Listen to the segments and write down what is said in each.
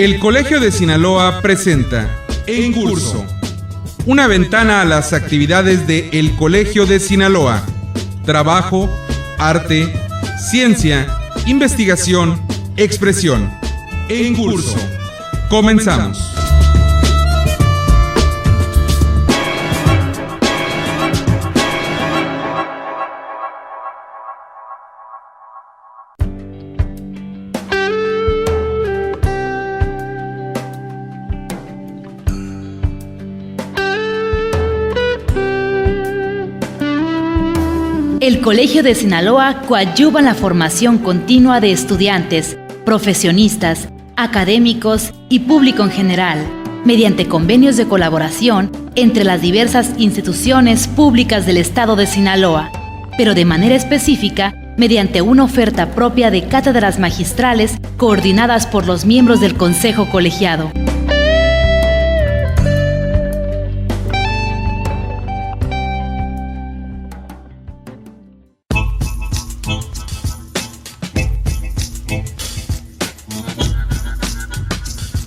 El Colegio de Sinaloa presenta En Curso, una ventana a las actividades de El Colegio de Sinaloa. Trabajo, arte, ciencia, investigación, expresión. En Curso. Comenzamos. El Colegio de Sinaloa coadyuva en la formación continua de estudiantes, profesionistas, académicos y público en general, mediante convenios de colaboración entre las diversas instituciones públicas del estado de Sinaloa, pero de manera específica mediante una oferta propia de cátedras magistrales coordinadas por los miembros del Consejo Colegiado.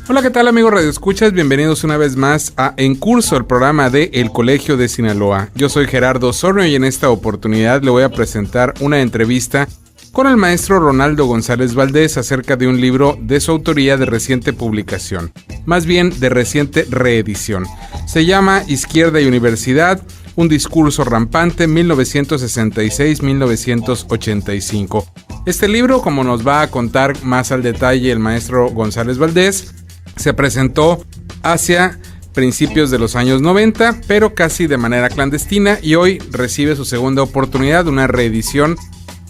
Hola, ¿qué tal, amigos radioescuchas? Bienvenidos una vez más a En Curso, el programa de El Colegio de Sinaloa. Yo soy Gerardo Sorno y en esta oportunidad le voy a presentar una entrevista con el maestro Ronaldo González Valdés acerca de un libro de su autoría de reciente publicación, más bien de reciente reedición. Se llama Izquierda y Universidad, un discurso rampante 1966-1985. Este libro, como nos va a contar más al detalle el maestro González Valdés, se presentó hacia principios de los años 90, pero casi de manera clandestina, y hoy recibe su segunda oportunidad, una reedición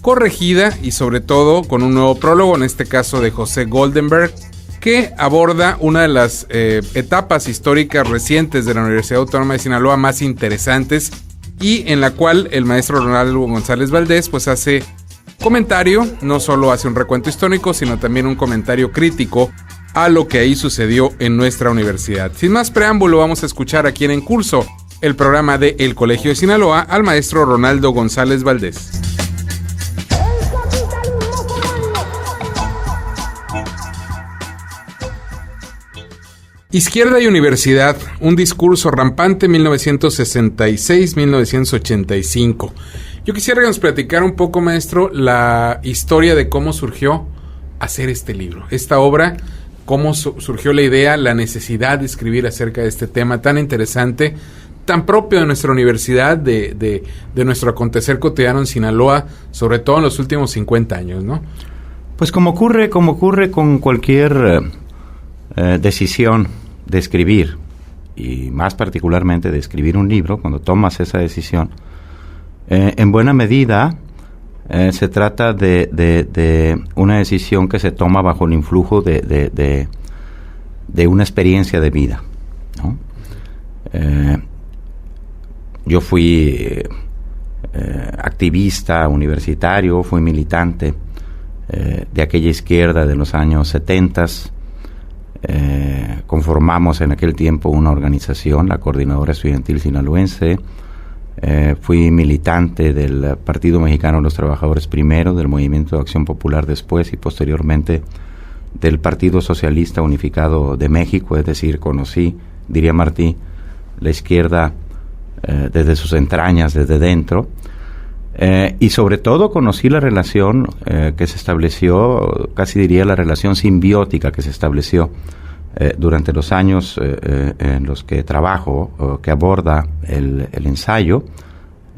corregida y sobre todo con un nuevo prólogo, en este caso de José Goldenberg, que aborda una de las etapas históricas recientes de la Universidad Autónoma de Sinaloa más interesantes, y en la cual el maestro Ronaldo González Valdés pues hace comentario, no solo hace un recuento histórico, sino también un comentario crítico a lo que ahí sucedió en nuestra universidad. Sin más preámbulo, vamos a escuchar aquí en Curso, el programa de El Colegio de Sinaloa, al maestro Ronaldo González Valdés. Izquierda y Universidad, un discurso rampante 1966-1985. Yo quisiera que nos platicara un poco, maestro, la historia de cómo surgió hacer este libro, esta obra. ¿Cómo surgió la idea, la necesidad de escribir acerca de este tema tan interesante, tan propio de nuestra universidad, de nuestro acontecer cotidiano en Sinaloa, sobre todo en los últimos 50 años, ¿no? Pues como ocurre con cualquier decisión de escribir, y más particularmente de escribir un libro, cuando tomas esa decisión, en buena medida se trata de una decisión que se toma bajo el influjo de una experiencia de vida, ¿no? Yo fui activista universitario, fui militante de aquella izquierda de los años 70. Conformamos en aquel tiempo una organización, la Coordinadora Estudiantil Sinaloense. Fui militante del Partido Mexicano de los Trabajadores primero, del Movimiento de Acción Popular después y posteriormente del Partido Socialista Unificado de México, es decir, conocí, diría Martí, la izquierda desde sus entrañas, desde dentro, y sobre todo conocí la relación que se estableció, casi diría la relación simbiótica que se estableció durante los años en los que trabajo, que aborda el ensayo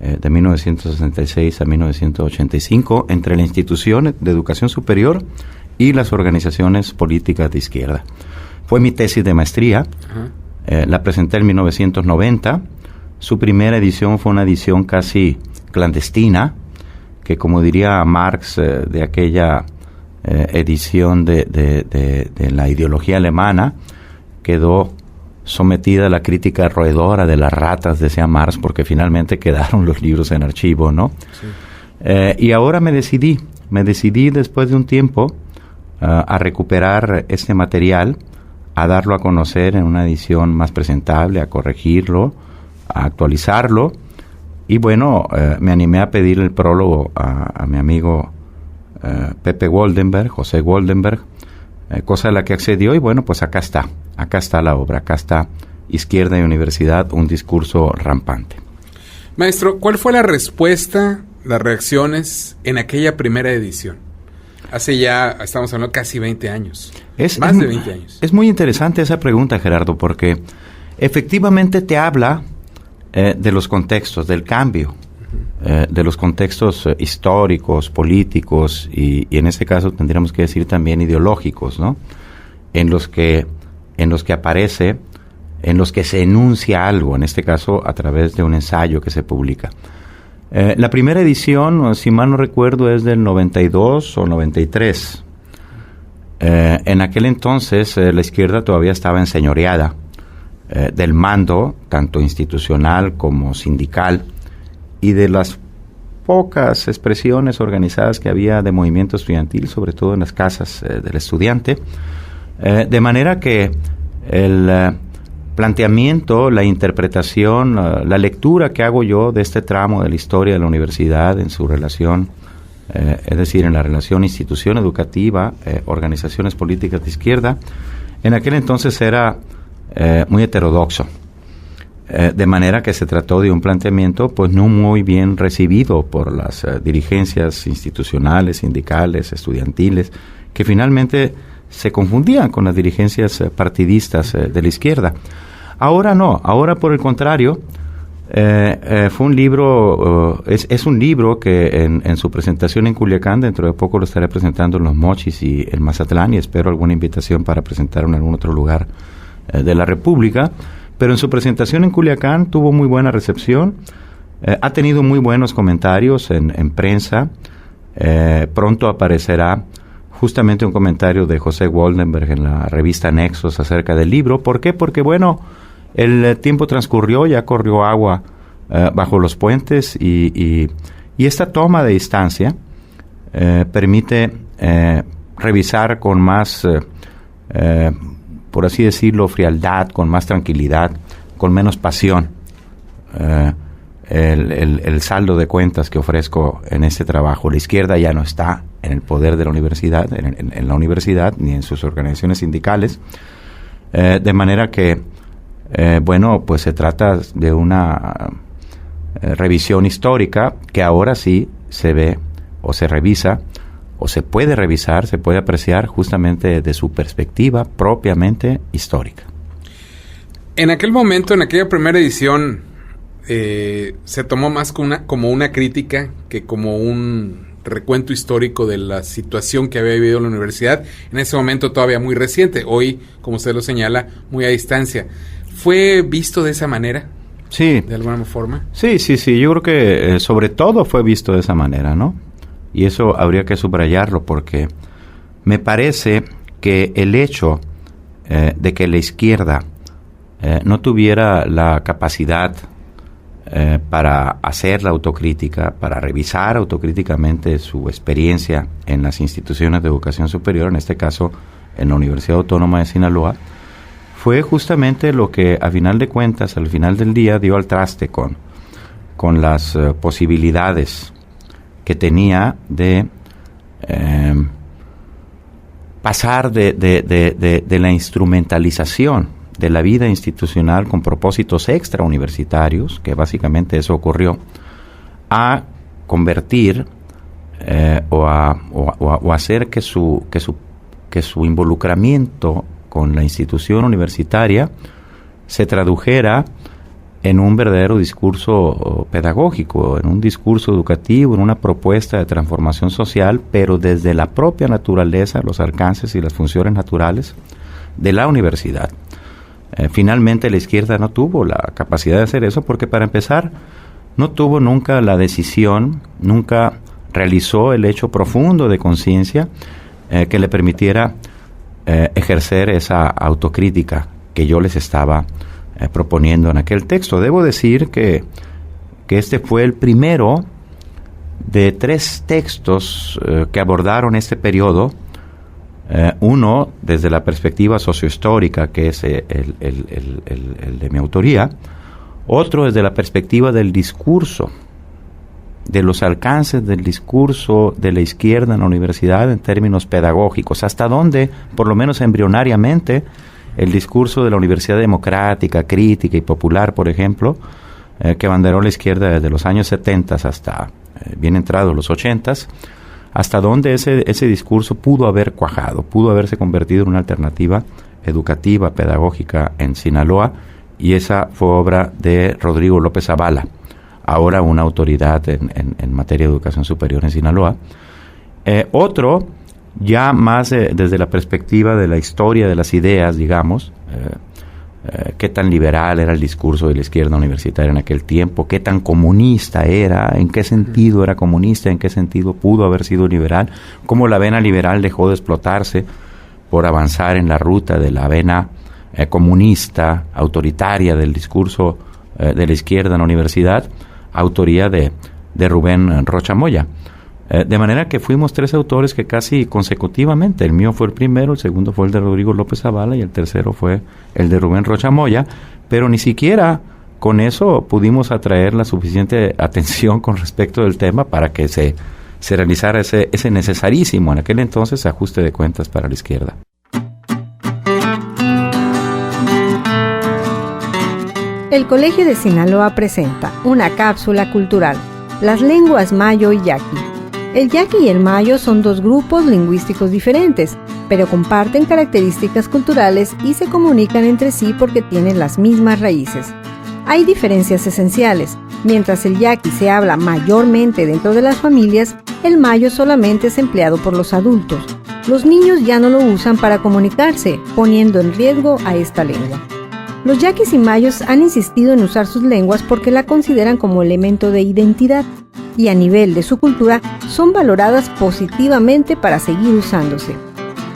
de 1966 a 1985 entre la institución de educación superior y las organizaciones políticas de izquierda. Fue mi tesis de maestría. La presenté en 1990. Su primera edición fue una edición casi clandestina, que, como diría Marx, de aquella edición de la ideología alemana, quedó sometida a la crítica roedora de las ratas, decía Marx, porque finalmente quedaron los libros en archivo, ¿no? Sí. Y ahora me decidí después de un tiempo a recuperar este material, a darlo a conocer en una edición más presentable, a corregirlo, a actualizarlo, y bueno, me animé a pedir el prólogo a mi amigo Pepe Goldenberg, José Goldenberg, cosa a la que accedió y bueno, pues acá está la obra, acá está Izquierda y Universidad, un discurso rampante. Maestro, ¿cuál fue la respuesta, las reacciones en aquella primera edición? Hace ya, estamos hablando, casi 20 años. Más de 20 años. Es muy interesante esa pregunta, Gerardo, porque efectivamente te habla de los contextos, del cambio, de los contextos históricos, políticos y en este caso tendríamos que decir también ideológicos, ¿no? En los que aparece, en los que se enuncia algo, en este caso a través de un ensayo que se publica. La primera edición, si mal no recuerdo, es del 92 o 93. En aquel entonces la izquierda todavía estaba enseñoreada del mando, tanto institucional como sindical, y de las pocas expresiones organizadas que había de movimiento estudiantil, sobre todo en las casas del estudiante, de manera que el planteamiento, la interpretación, la lectura que hago yo de este tramo de la historia de la universidad en su relación, es decir, en la relación institución educativa, organizaciones políticas de izquierda, en aquel entonces era muy heterodoxo. De manera que se trató de un planteamiento pues no muy bien recibido por las dirigencias institucionales, sindicales, estudiantiles, que finalmente se confundían con las dirigencias partidistas de la izquierda. Ahora no, ahora por el contrario, fue un libro, es un libro que en su presentación en Culiacán, dentro de poco lo estaré presentando en Los Mochis y en Mazatlán, y espero alguna invitación para presentarlo en algún otro lugar de la República, pero en su presentación en Culiacán tuvo muy buena recepción, ha tenido muy buenos comentarios en prensa, pronto aparecerá justamente un comentario de José Woldenberg en la revista Nexos acerca del libro. ¿Por qué? Porque, bueno, el tiempo transcurrió, ya corrió agua bajo los puentes y esta toma de distancia permite revisar con más, por así decirlo, frialdad, con más tranquilidad, con menos pasión el saldo de cuentas que ofrezco en este trabajo. La izquierda ya no está en el poder de la universidad, en la universidad, ni en sus organizaciones sindicales, de manera que, bueno, pues se trata de una revisión histórica que ahora sí se ve o se revisa o se puede revisar, se puede apreciar justamente de su perspectiva propiamente histórica. En aquel momento, en aquella primera edición, se tomó más como una crítica que como un recuento histórico de la situación que había vivido la universidad, en ese momento todavía muy reciente, hoy, como usted lo señala, muy a distancia. ¿Fue visto de esa manera? Sí. ¿De alguna forma? Sí, yo creo que sobre todo fue visto de esa manera, ¿no? Y eso habría que subrayarlo porque me parece que el hecho de que la izquierda no tuviera la capacidad para hacer la autocrítica, para revisar autocríticamente su experiencia en las instituciones de educación superior, en este caso en la Universidad Autónoma de Sinaloa, fue justamente lo que a final de cuentas, al final del día, dio al traste con las posibilidades que tenía de pasar de la instrumentalización de la vida institucional con propósitos extrauniversitarios, que básicamente eso ocurrió, a convertir o hacer que su involucramiento con la institución universitaria se tradujera en un verdadero discurso pedagógico, en un discurso educativo, en una propuesta de transformación social, pero desde la propia naturaleza, los alcances y las funciones naturales de la universidad. Finalmente la izquierda no tuvo la capacidad de hacer eso porque, para empezar, no tuvo nunca la decisión, nunca realizó el hecho profundo de conciencia que le permitiera ejercer esa autocrítica que yo les estaba proponiendo en aquel texto. Debo decir que este fue el primero de 3 textos que abordaron este periodo. Uno desde la perspectiva sociohistórica, que es el de mi autoría, otro desde la perspectiva del discurso de los alcances del discurso de la izquierda en la universidad en términos pedagógicos, hasta dónde, por lo menos embrionariamente, el discurso de la universidad democrática, crítica y popular, por ejemplo, que abanderó la izquierda desde los años 70 hasta bien entrados los 80, hasta dónde ese discurso pudo haber cuajado, pudo haberse convertido en una alternativa educativa, pedagógica en Sinaloa, y esa fue obra de Rodrigo López Zavala, ahora una autoridad en materia de educación superior en Sinaloa. Otro, ya más desde la perspectiva de la historia de las ideas, digamos, qué tan liberal era el discurso de la izquierda universitaria en aquel tiempo, qué tan comunista era, en qué sentido era comunista, en qué sentido pudo haber sido liberal, cómo la vena liberal dejó de explotarse por avanzar en la ruta de la vena comunista, autoritaria del discurso de la izquierda en la universidad, autoría de Rubén Rocha Moya. De manera que fuimos 3 autores que casi consecutivamente, el mío fue el primero, el segundo fue el de Rodrigo López Zavala y el tercero fue el de Rubén Rocha Moya, pero ni siquiera con eso pudimos atraer la suficiente atención con respecto del tema para que se realizara ese necesarísimo en aquel entonces ajuste de cuentas para la izquierda. El Colegio de Sinaloa presenta una cápsula cultural, las lenguas mayo y yaqui. El yaqui y el mayo son 2 grupos lingüísticos diferentes, pero comparten características culturales y se comunican entre sí porque tienen las mismas raíces. Hay diferencias esenciales. Mientras el yaqui se habla mayormente dentro de las familias, el mayo solamente es empleado por los adultos. Los niños ya no lo usan para comunicarse, poniendo en riesgo a esta lengua. Los yaquis y mayos han insistido en usar sus lenguas porque la consideran como elemento de identidad y a nivel de su cultura son valoradas positivamente para seguir usándose.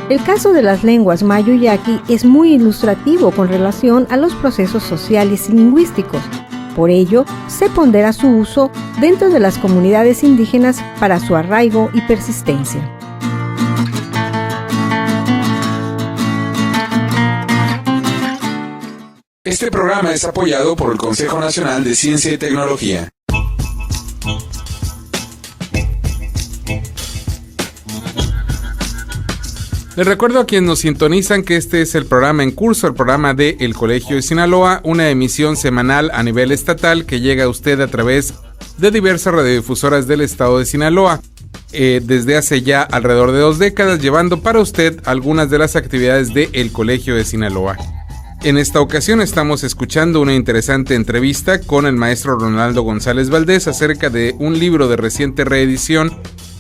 El caso de las lenguas mayo y yaqui es muy ilustrativo con relación a los procesos sociales y lingüísticos. Por ello, se pondera su uso dentro de las comunidades indígenas para su arraigo y persistencia. Este programa es apoyado por el Consejo Nacional de Ciencia y Tecnología. Les recuerdo a quienes nos sintonizan que este es el programa en curso, el programa de El Colegio de Sinaloa, una emisión semanal a nivel estatal que llega a usted a través de diversas radiodifusoras del estado de Sinaloa. Desde hace ya alrededor de 2 décadas, llevando para usted algunas de las actividades de El Colegio de Sinaloa. En esta ocasión estamos escuchando una interesante entrevista con el maestro Ronaldo González Valdés acerca de un libro de reciente reedición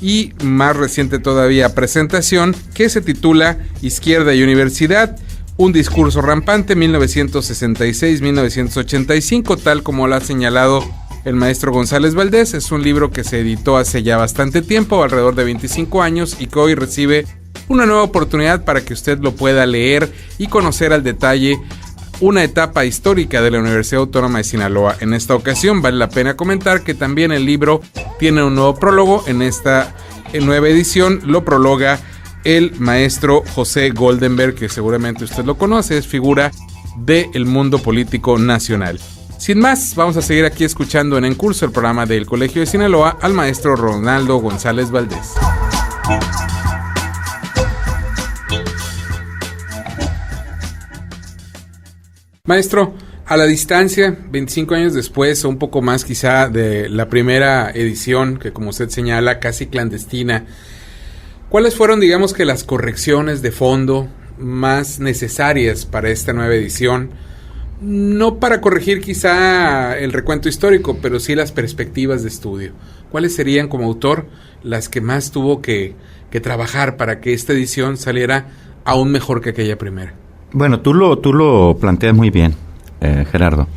y más reciente todavía presentación que se titula Izquierda y Universidad, un discurso rampante 1966-1985, tal como lo ha señalado el maestro González Valdés. Es un libro que se editó hace ya bastante tiempo, alrededor de 25 años, y que hoy recibe una nueva oportunidad para que usted lo pueda leer y conocer al detalle una etapa histórica de la Universidad Autónoma de Sinaloa. En esta ocasión vale la pena comentar que también el libro tiene un nuevo prólogo. En esta nueva edición lo prologa el maestro José Goldenberg, que seguramente usted lo conoce, es figura del mundo político nacional. Sin más, vamos a seguir aquí escuchando en curso el programa del Colegio de Sinaloa al maestro Ronaldo González Valdés. Maestro, a la distancia, 25 años después, o un poco más quizá, de la primera edición, que como usted señala, casi clandestina, ¿cuáles fueron, digamos que, las correcciones de fondo más necesarias para esta nueva edición? No para corregir quizá el recuento histórico, pero sí las perspectivas de estudio. ¿Cuáles serían, como autor, las que más tuvo que trabajar para que esta edición saliera aún mejor que aquella primera? Bueno, tú lo planteas muy bien, Gerardo.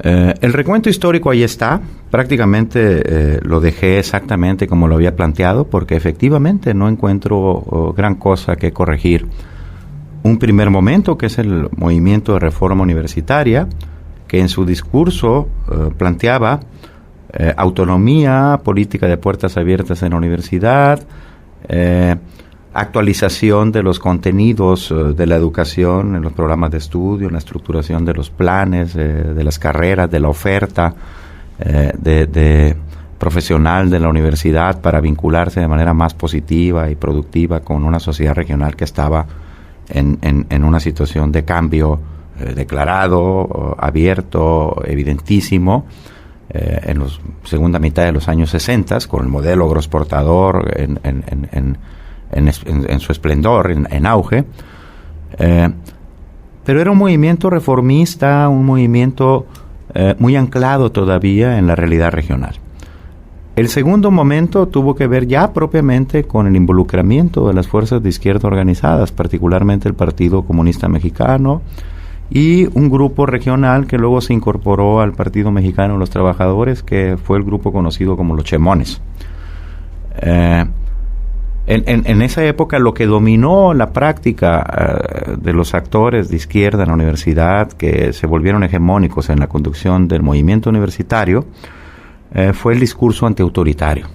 El recuento histórico ahí está. Prácticamente lo dejé exactamente como lo había planteado, porque efectivamente no encuentro gran cosa que corregir. Un primer momento, que es el movimiento de reforma universitaria, que en su discurso planteaba autonomía, política de puertas abiertas en la universidad, actualización de los contenidos de la educación en los programas de estudio, en la estructuración de los planes, de las carreras, de la oferta, de profesional de la universidad para vincularse de manera más positiva y productiva con una sociedad regional que estaba en una situación de cambio declarado, abierto, evidentísimo, en la segunda mitad de los años 60, con el modelo agroexportador en su esplendor, en auge. Pero era un movimiento reformista, un movimiento muy anclado todavía en la realidad regional. El segundo momento tuvo que ver ya propiamente con el involucramiento de las fuerzas de izquierda organizadas, particularmente el Partido Comunista Mexicano y un grupo regional que luego se incorporó al Partido Mexicano de los Trabajadores, que fue el grupo conocido como los Chemones. En esa época lo que dominó la práctica de los actores de izquierda en la universidad, que se volvieron hegemónicos en la conducción del movimiento universitario, fue el discurso antiautoritario.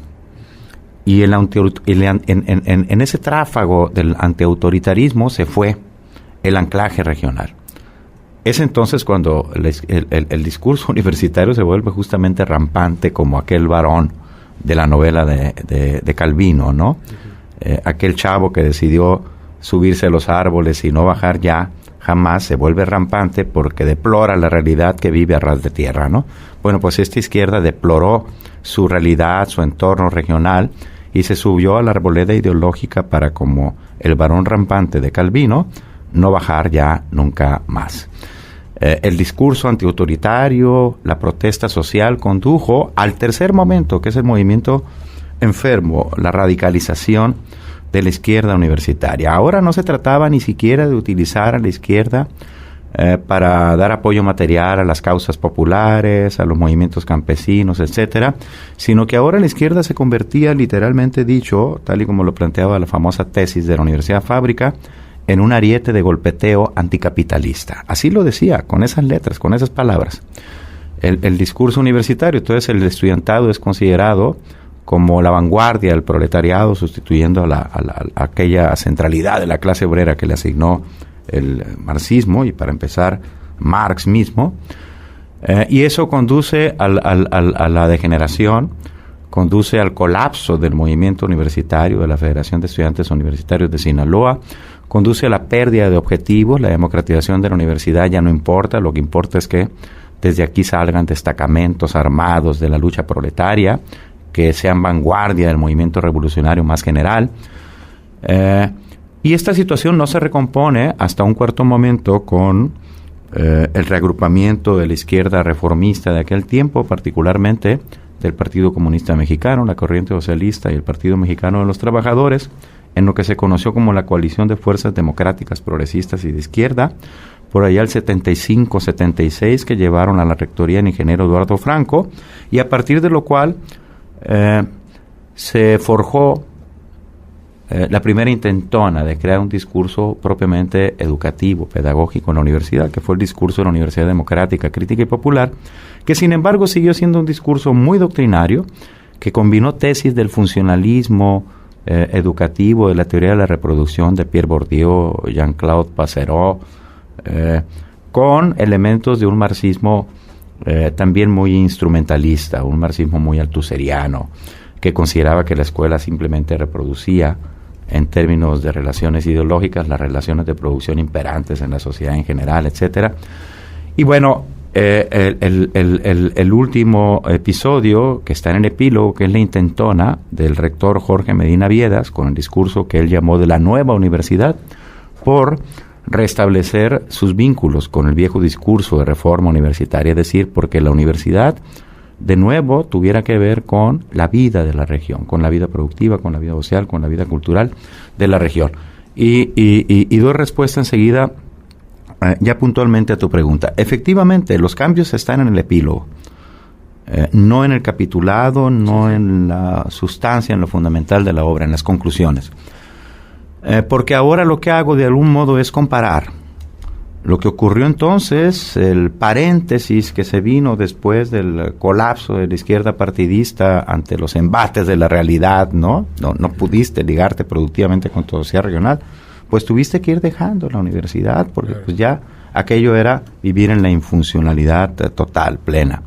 Y en ese tráfago del antiautoritarismo se fue el anclaje regional. Es entonces cuando el discurso universitario se vuelve justamente rampante, como aquel varón de la novela de Calvino, ¿no? Aquel chavo que decidió subirse a los árboles y no bajar ya jamás, se vuelve rampante porque deplora la realidad que vive a ras de tierra, ¿no? Bueno, pues esta izquierda deploró su realidad, su entorno regional, y se subió a la arboleda ideológica para, como el varón rampante de Calvino, no bajar ya nunca más. El discurso antiautoritario, la protesta social condujo al tercer momento, que es el movimiento enfermo, la radicalización de la izquierda universitaria. Ahora no se trataba ni siquiera de utilizar a la izquierda para dar apoyo material a las causas populares, a los movimientos campesinos, etcétera, sino que ahora la izquierda se convertía, literalmente dicho, tal y como lo planteaba la famosa tesis de la Universidad Fábrica, en un ariete de golpeteo anticapitalista. Así lo decía, con esas letras, con esas palabras. El discurso universitario, entonces el estudiantado es considerado como la vanguardia del proletariado, sustituyendo a aquella centralidad de la clase obrera que le asignó el marxismo, y para empezar Marx mismo, y eso conduce a la degeneración, conduce al colapso del movimiento universitario de la Federación de Estudiantes Universitarios de Sinaloa, conduce a la pérdida de objetivos. La democratización de la universidad ya no importa, lo que importa es que desde aquí salgan destacamentos armados de la lucha proletaria, que sean vanguardia del movimiento revolucionario más general. Y esta situación no se recompone hasta un cuarto momento con el reagrupamiento de la izquierda reformista de aquel tiempo, particularmente del Partido Comunista Mexicano, la Corriente Socialista y el Partido Mexicano de los Trabajadores, en lo que se conoció como la Coalición de Fuerzas Democráticas, Progresistas y de Izquierda, por allá el 75-76, que llevaron a la rectoría el ingeniero Eduardo Franco, y a partir de lo cual se forjó la primera intentona de crear un discurso propiamente educativo, pedagógico en la universidad, que fue el discurso de la Universidad Democrática, Crítica y Popular, que sin embargo siguió siendo un discurso muy doctrinario, que combinó tesis del funcionalismo educativo, de la teoría de la reproducción de Pierre Bourdieu, Jean-Claude Passereau, con elementos de un marxismo también muy instrumentalista, un marxismo muy altuseriano, que consideraba que la escuela simplemente reproducía, en términos de relaciones ideológicas, las relaciones de producción imperantes en la sociedad en general, etcétera. Y bueno, el último episodio, que está en el epílogo, que es la intentona del rector Jorge Medina Viedas, con el discurso que él llamó de la nueva universidad, por restablecer sus vínculos con el viejo discurso de reforma universitaria, es decir, porque la universidad de nuevo tuviera que ver con la vida de la región, con la vida productiva, con la vida social, con la vida cultural de la región. Y doy respuesta enseguida ya puntualmente a tu pregunta. Efectivamente, los cambios están en el epílogo, no en el capitulado, no en la sustancia, en lo fundamental de la obra, en las conclusiones. Porque ahora lo que hago de algún modo es comparar lo que ocurrió entonces, el paréntesis que se vino después del colapso de la izquierda partidista ante los embates de la realidad, ¿no? No pudiste ligarte productivamente con tu sociedad regional, pues tuviste que ir dejando la universidad, porque pues ya aquello era vivir en la infuncionalidad total, plena.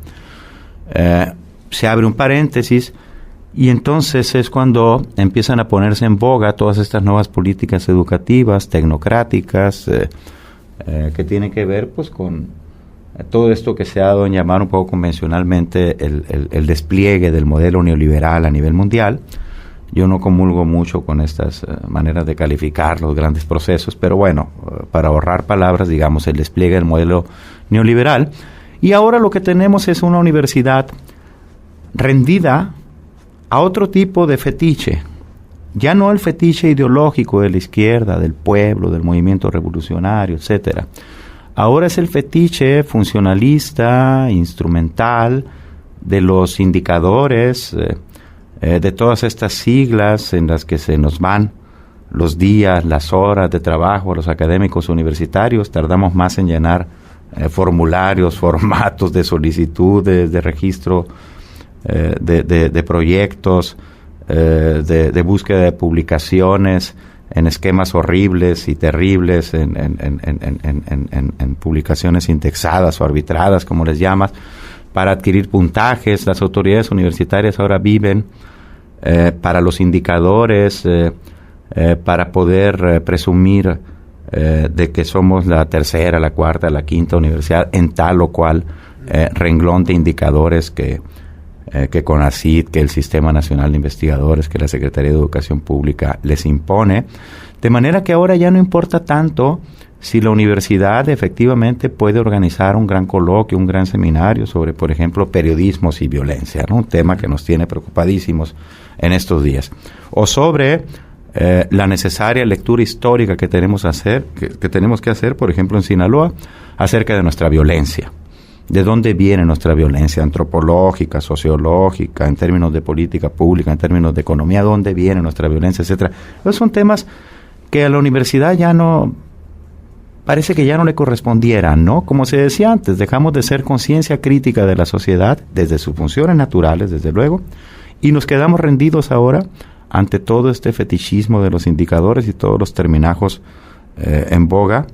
se abre un paréntesis y entonces es cuando empiezan a ponerse en boga todas estas nuevas políticas educativas, tecnocráticas, que tienen que ver pues con todo esto que se ha dado en llamar un poco convencionalmente el despliegue del modelo neoliberal a nivel mundial. Yo no comulgo mucho con estas maneras de calificar los grandes procesos, pero bueno, para ahorrar palabras, digamos, el despliegue del modelo neoliberal. Y ahora lo que tenemos es una universidad rendida a otro tipo de fetiche. Ya no el fetiche ideológico de la izquierda, del pueblo, del movimiento revolucionario, etcétera. Ahora es el fetiche funcionalista, instrumental, de los indicadores, de todas estas siglas en las que se nos van los días, las horas de trabajo a los académicos universitarios. Tardamos más en llenar formularios, formatos de solicitudes, de registro de proyectos, de búsqueda de publicaciones en esquemas horribles y terribles, en publicaciones indexadas o arbitradas, como les llamas, para adquirir puntajes. Las autoridades universitarias ahora viven para los indicadores, para poder presumir de que somos la tercera, la cuarta, la quinta universidad en tal o cual renglón de indicadores que CONACYT, que el Sistema Nacional de Investigadores, que la Secretaría de Educación Pública les impone, de manera que ahora ya no importa tanto si la universidad efectivamente puede organizar un gran coloquio, un gran seminario sobre, por ejemplo, periodismos y violencia, ¿no? Un tema que nos tiene preocupadísimos en estos días, o sobre la necesaria lectura histórica que tenemos que hacer, por ejemplo, en Sinaloa, acerca de nuestra violencia. ¿De dónde viene nuestra violencia antropológica, sociológica, en términos de política pública, en términos de economía? ¿Dónde viene nuestra violencia, etcétera? Esos son temas que a la universidad parece que ya no le correspondieran, ¿no? Como se decía antes, dejamos de ser conciencia crítica de la sociedad desde sus funciones naturales, desde luego, y nos quedamos rendidos ahora ante todo este fetichismo de los indicadores y todos los terminajos en boga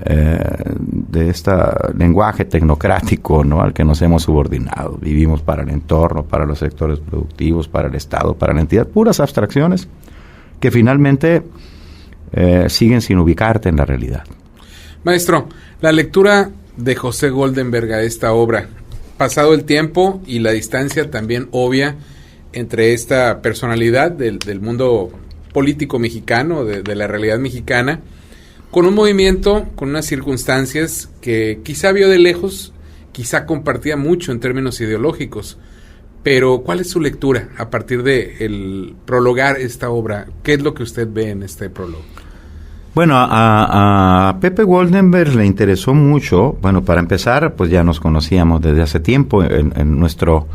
de este lenguaje tecnocrático, ¿no?, al que nos hemos subordinado. Vivimos para el entorno, para los sectores productivos, para el Estado, para la entidad, puras abstracciones que finalmente siguen sin ubicarte en la realidad. Maestro, la lectura de José Goldenberg a esta obra, pasado el tiempo y la distancia también obvia entre esta personalidad del mundo político mexicano, de la realidad mexicana, con un movimiento, con unas circunstancias que quizá vio de lejos, quizá compartía mucho en términos ideológicos, pero ¿cuál es su lectura a partir de el prologar esta obra? ¿Qué es lo que usted ve en este prólogo? Bueno, a Pepe Goldenberg le interesó mucho. Bueno, para empezar, pues ya nos conocíamos desde hace tiempo. En nuestro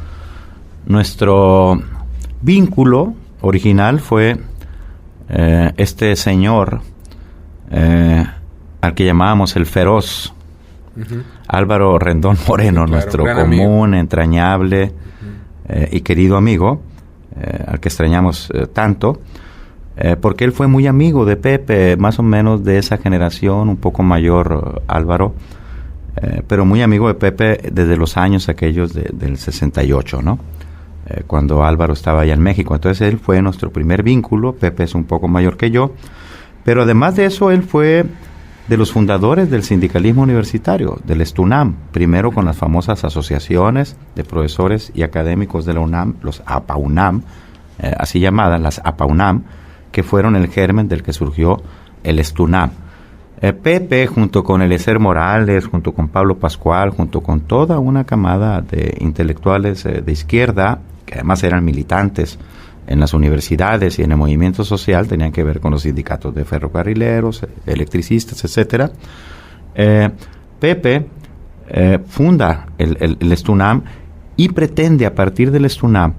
vínculo original fue este señor al que llamábamos el Feroz, Álvaro Rendón Moreno, claro, nuestro común, amigo, entrañable y querido amigo, al que extrañamos tanto, porque él fue muy amigo de Pepe, más o menos de esa generación, un poco mayor Álvaro, pero muy amigo de Pepe desde los años aquellos del 68, ¿no? Cuando Álvaro estaba allá en México. Entonces él fue nuestro primer vínculo. Pepe es un poco mayor que yo, pero además de eso él fue de los fundadores del sindicalismo universitario, del STUNAM, primero con las famosas asociaciones de profesores y académicos de la UNAM, los APAUNAM, así llamadas, las APAUNAM, que fueron el germen del que surgió el STUNAM. Pepe, junto con Eliezer Morales, junto con Pablo Pascual, junto con toda una camada de intelectuales de izquierda, que además eran militantes en las universidades y en el movimiento social, tenían que ver con los sindicatos de ferrocarrileros, electricistas, etcétera. Pepe funda el STUNAM y pretende a partir del STUNAM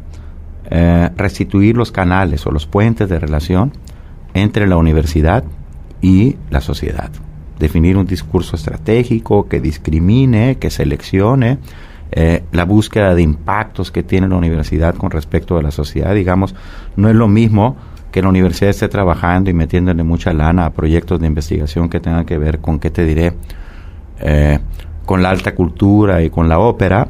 restituir los canales o los puentes de relación entre la universidad y la sociedad. Definir un discurso estratégico que discrimine, que seleccione la búsqueda de impactos que tiene la universidad con respecto a la sociedad. Digamos, no es lo mismo que la universidad esté trabajando y metiéndole mucha lana a proyectos de investigación que tengan que ver con, ¿qué te diré?, con la alta cultura y con la ópera,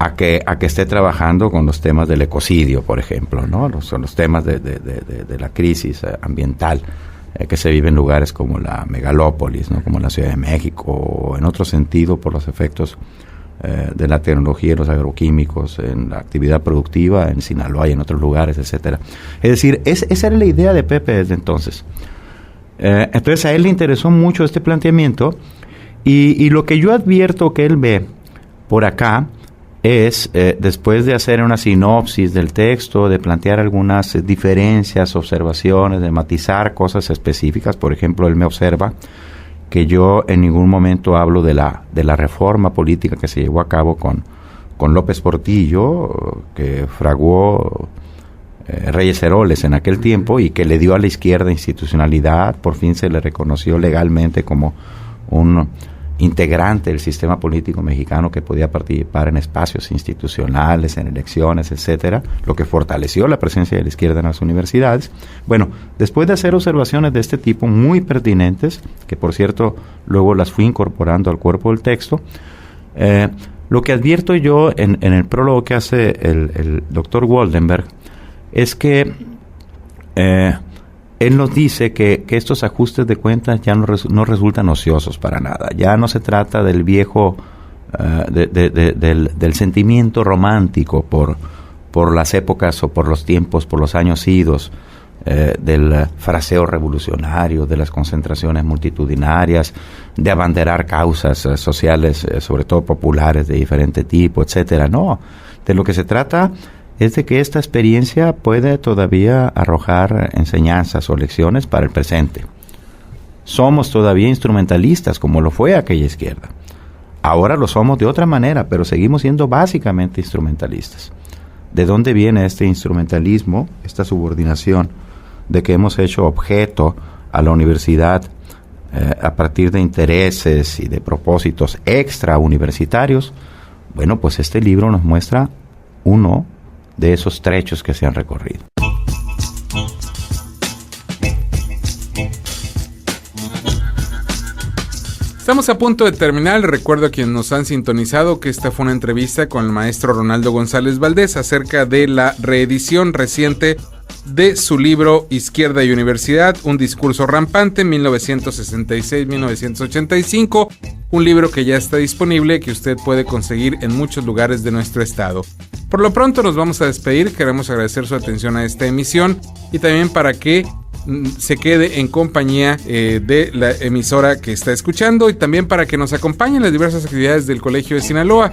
a que esté trabajando con los temas del ecocidio, por ejemplo, ¿no? Son los temas de la crisis ambiental que se vive en lugares como la megalópolis, ¿no? Como la Ciudad de México, o en otro sentido por los efectos de la tecnología y los agroquímicos en la actividad productiva en Sinaloa y en otros lugares, etcétera. Es decir, esa era la idea de Pepe desde entonces. Entonces a él le interesó mucho este planteamiento y lo que yo advierto que él ve por acá es, después de hacer una sinopsis del texto, de plantear algunas diferencias, observaciones, de matizar cosas específicas. Por ejemplo, él me observa que yo en ningún momento hablo de la reforma política que se llevó a cabo con López Portillo, que fraguó Reyes Heroles en aquel tiempo y que le dio a la izquierda institucionalidad. Por fin se le reconoció legalmente como un integrante del sistema político mexicano que podía participar en espacios institucionales, en elecciones, etcétera, lo que fortaleció la presencia de la izquierda en las universidades. Bueno, después de hacer observaciones de este tipo muy pertinentes, que por cierto luego las fui incorporando al cuerpo del texto, lo que advierto yo en el prólogo que hace el doctor Woldenberg es que él nos dice que estos ajustes de cuentas ya no resultan ociosos para nada. Ya no se trata del viejo, del sentimiento romántico por las épocas o por los tiempos, por los años idos, del fraseo revolucionario, de las concentraciones multitudinarias, de abanderar causas sociales, sobre todo populares de diferente tipo, etcétera. No, de lo que se trata es de que esta experiencia puede todavía arrojar enseñanzas o lecciones para el presente. Somos todavía instrumentalistas, como lo fue aquella izquierda. Ahora lo somos de otra manera, pero seguimos siendo básicamente instrumentalistas. ¿De dónde viene este instrumentalismo, esta subordinación de que hemos hecho objeto a la universidad a partir de intereses y de propósitos extrauniversitarios? Bueno, pues este libro nos muestra uno de esos trechos que se han recorrido. Estamos a punto de terminar. Recuerdo a quienes nos han sintonizado que esta fue una entrevista con el maestro Ronaldo González Valdés acerca de la reedición reciente de su libro Izquierda y Universidad, un discurso rampante, 1966-1985, un libro que ya está disponible, que usted puede conseguir en muchos lugares de nuestro estado. Por lo pronto nos vamos a despedir. Queremos agradecer su atención a esta emisión y también para que se quede en compañía de la emisora que está escuchando y también para que nos acompañe en las diversas actividades del Colegio de Sinaloa.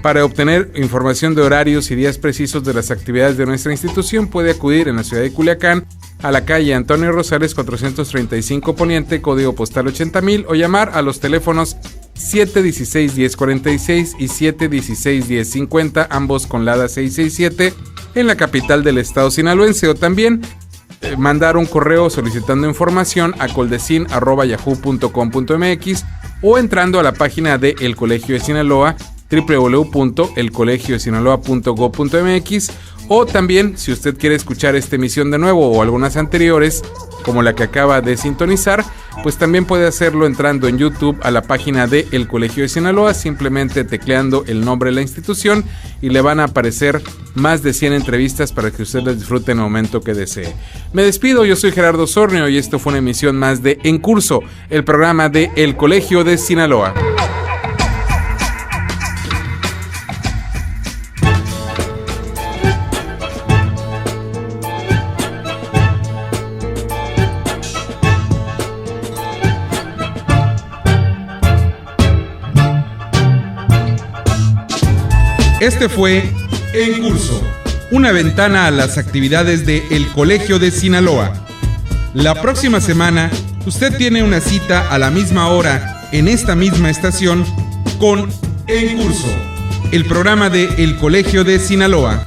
Para obtener información de horarios y días precisos de las actividades de nuestra institución, puede acudir en la ciudad de Culiacán a la calle Antonio Rosales 435 Poniente, código postal 80,000, o llamar a los teléfonos 716-1046 y 716-1050, ambos con LADA 667, en la capital del estado sinaloense, o también mandar un correo solicitando información a coldecin@yahoo.com.mx o entrando a la página de El Colegio de Sinaloa, www.elcolegiodesinaloa.gov.mx, o también, si usted quiere escuchar esta emisión de nuevo o algunas anteriores, como la que acaba de sintonizar, pues también puede hacerlo entrando en YouTube a la página de El Colegio de Sinaloa, simplemente tecleando el nombre de la institución y le van a aparecer más de 100 entrevistas para que usted las disfrute en el momento que desee. Me despido, yo soy Gerardo Sornio y esto fue una emisión más de En Curso, el programa de El Colegio de Sinaloa. Este fue En Curso, una ventana a las actividades de El Colegio de Sinaloa. La próxima semana, usted tiene una cita a la misma hora, en esta misma estación, con En Curso, el programa de El Colegio de Sinaloa.